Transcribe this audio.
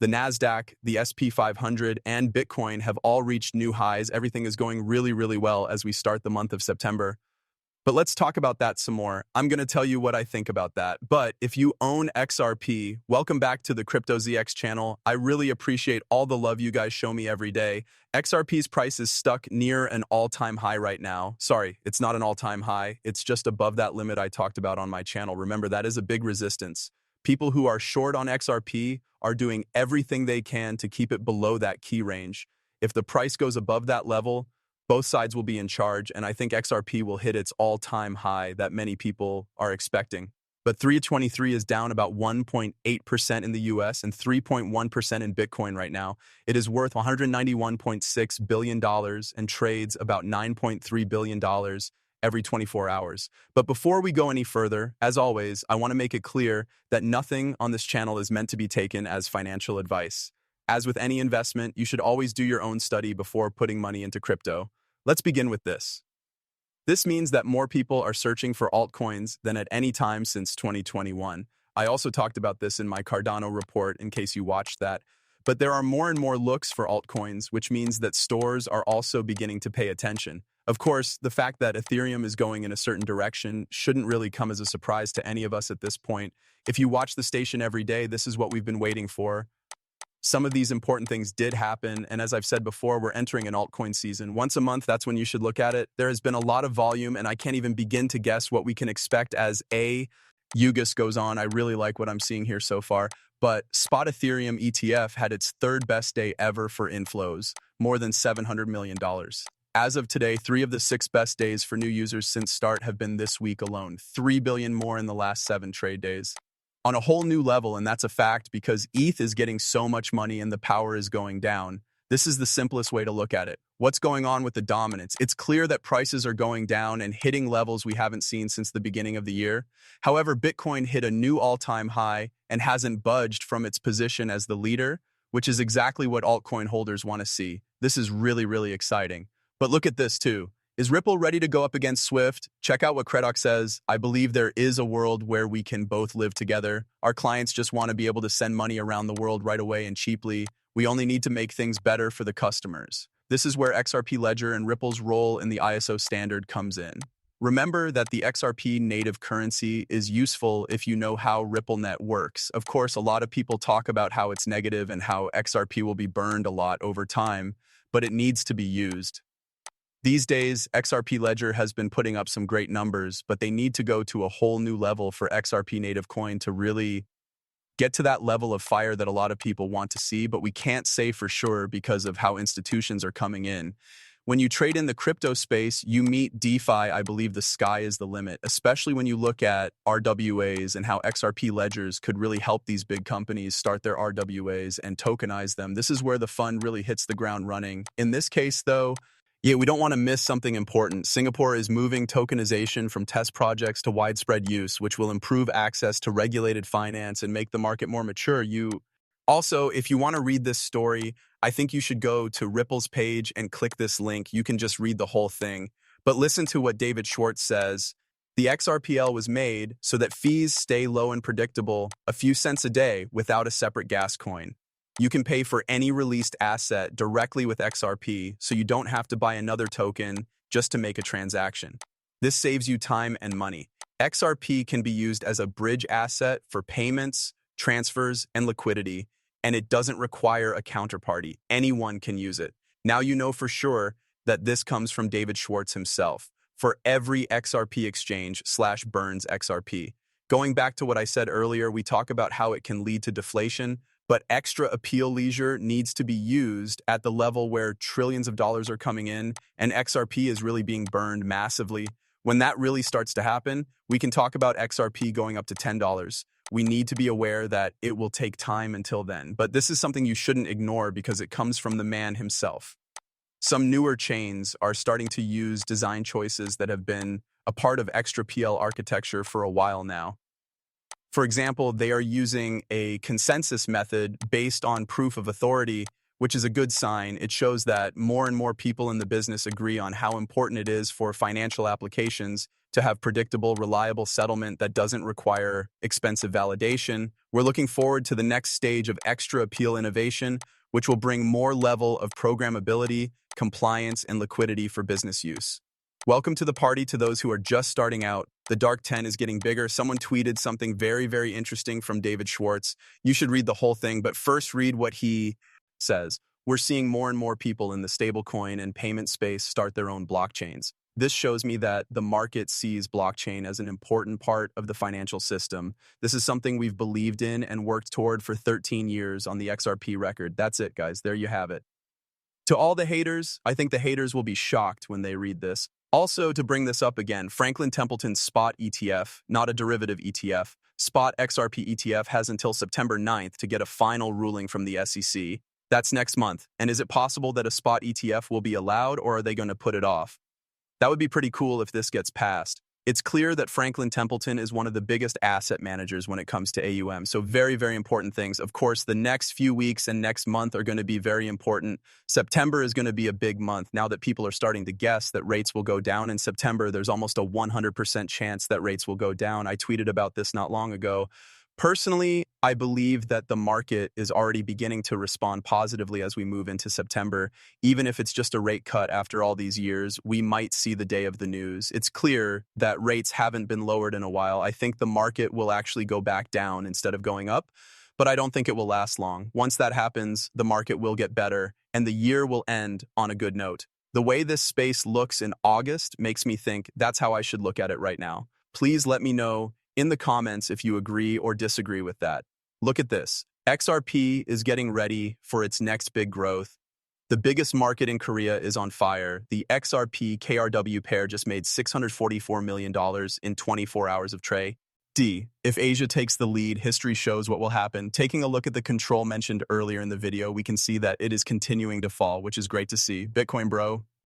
The NASDAQ, the SP 500, and Bitcoin have all reached new highs. Everything is going really, really well as we start the month of September. But let's talk about that some more. I'm going to tell you what I think about that. But if you own XRP, welcome back to the CryptoZX channel. I really appreciate all the love you guys show me every day. XRP's price is stuck near an all-time high right now. Sorry, it's not an all-time high. It's just above that limit I talked about on my channel. Remember, that is a big resistance. People who are short on XRP are doing everything they can to keep it below that key range. If the price goes above that level, both sides will be in charge, and I think XRP will hit its all-time high that many people are expecting. But 323 is down about 1.8% in the US and 3.1% in Bitcoin right now. It is worth $191.6 billion and trades about $9.3 billion every 24 hours. But before we go any further, as always, I want to make it clear that nothing on this channel is meant to be taken as financial advice. As with any investment, you should always do your own study before putting money into crypto. Let's begin with this. This means that more people are searching for altcoins than at any time since 2021. I also talked about this in my Cardano report in case you watched that. But there are more and more looks for altcoins, which means that stores are also beginning to pay attention. Of course, the fact that Ethereum is going in a certain direction shouldn't really come as a surprise to any of us at this point. If you watch the station every day, this is what we've been waiting for. Some of these important things did happen, and as I've said before, we're entering an altcoin season. Once a month, that's when you should look at it. There has been a lot of volume, and I can't even begin to guess what we can expect as August goes on. I really like what I'm seeing here so far. But Spot Ethereum ETF had its third best day ever for inflows, more than $700 million. As of today, 3 of the 6 best days for new users since start have been this week alone, 3 billion more in the last 7 trade days. On a whole new level, and that's a fact because ETH is getting so much money and the power is going down. This is the simplest way to look at it. What's going on with the dominance? It's clear that prices are going down and hitting levels we haven't seen since the beginning of the year. However, Bitcoin hit a new all-time high and hasn't budged from its position as the leader, which is exactly what altcoin holders want to see. This is really, really exciting. But look at this too. Is Ripple ready to go up against Swift? Check out what Credoc says. I believe there is a world where we can both live together. Our clients just want to be able to send money around the world right away and cheaply. We only need to make things better for the customers. This is where XRP Ledger and Ripple's role in the ISO standard comes in. Remember that the XRP native currency is useful if you know how RippleNet works. Of course, a lot of people talk about how it's negative and how XRP will be burned a lot over time, but it needs to be used. These days, XRP Ledger has been putting up some great numbers, but they need to go to a whole new level for XRP native coin to really get to that level of fire that a lot of people want to see, but we can't say for sure because of how institutions are coming in. When you trade in the crypto space, you meet DeFi. I believe the sky is the limit, especially when you look at RWAs and how XRP ledgers could really help these big companies start their RWAs and tokenize them. This is where the fun really hits the ground running. In this case, though, we don't want to miss something important. Singapore is moving tokenization from test projects to widespread use, which will improve access to regulated finance and make the market more mature. Also, if you want to read this story, I think you should go to Ripple's page and click this link. You can just read the whole thing. But listen to what David Schwartz says. The XRPL was made so that fees stay low and predictable, a few cents a day without a separate gas coin. You can pay for any released asset directly with XRP, so you don't have to buy another token just to make a transaction. This saves you time and money. XRP can be used as a bridge asset for payments, transfers, and liquidity, and it doesn't require a counterparty. Anyone can use it. Now you know for sure that this comes from David Schwartz himself for every XRP exchange/burns XRP. Going back to what I said earlier, we talk about how it can lead to deflation, but extra appeal leisure needs to be used at the level where trillions of dollars are coming in and XRP is really being burned massively. When that really starts to happen, we can talk about XRP going up to $10. We need to be aware that it will take time until then, but this is something you shouldn't ignore because it comes from the man himself. Some newer chains are starting to use design choices that have been a part of XRPL architecture for a while now. For example, they are using a consensus method based on proof of authority, which is a good sign. It shows that more and more people in the business agree on how important it is for financial applications to have predictable, reliable settlement that doesn't require expensive validation. We're looking forward to the next stage of extra appeal innovation, which will bring more level of programmability, compliance, and liquidity for business use. Welcome to the party to those who are just starting out. The dark 10 is getting bigger. Someone tweeted something very, very interesting from David Schwartz. You should read the whole thing, but first read what he says. We're seeing more and more people in the stablecoin and payment space start their own blockchains. This shows me that the market sees blockchain as an important part of the financial system. This is something we've believed in and worked toward for 13 years on the XRP record. That's it, guys. There you have it. To all the haters, I think the haters will be shocked when they read this. Also, to bring this up again, Franklin Templeton's Spot ETF, not a derivative ETF, Spot XRP ETF has until September 9th to get a final ruling from the SEC. That's next month. And is it possible that a Spot ETF will be allowed, or are they going to put it off? That would be pretty cool if this gets passed. It's clear that Franklin Templeton is one of the biggest asset managers when it comes to AUM. So very, very important things. Of course, the next few weeks and next month are going to be very important. September is going to be a big month. Now that people are starting to guess that rates will go down in September, there's almost a 100% chance that rates will go down. I tweeted about this not long ago. Personally, I believe that the market is already beginning to respond positively as we move into September. Even if it's just a rate cut after all these years, we might see the day of the news. It's clear that rates haven't been lowered in a while. I think the market will actually go back down instead of going up, but I don't think it will last long. Once that happens, the market will get better and the year will end on a good note. The way this space looks in August makes me think that's how I should look at it right now. Please let me know in the comments if you agree or disagree with that. Look at this. XRP is getting ready for its next big growth. The biggest market in Korea is on fire. The XRP KRW pair just made $644 million in 24 hours of trade. If Asia takes the lead, history shows what will happen. Taking a look at the control mentioned earlier in the video, we can see that it is continuing to fall, which is great to see. Bitcoin bro,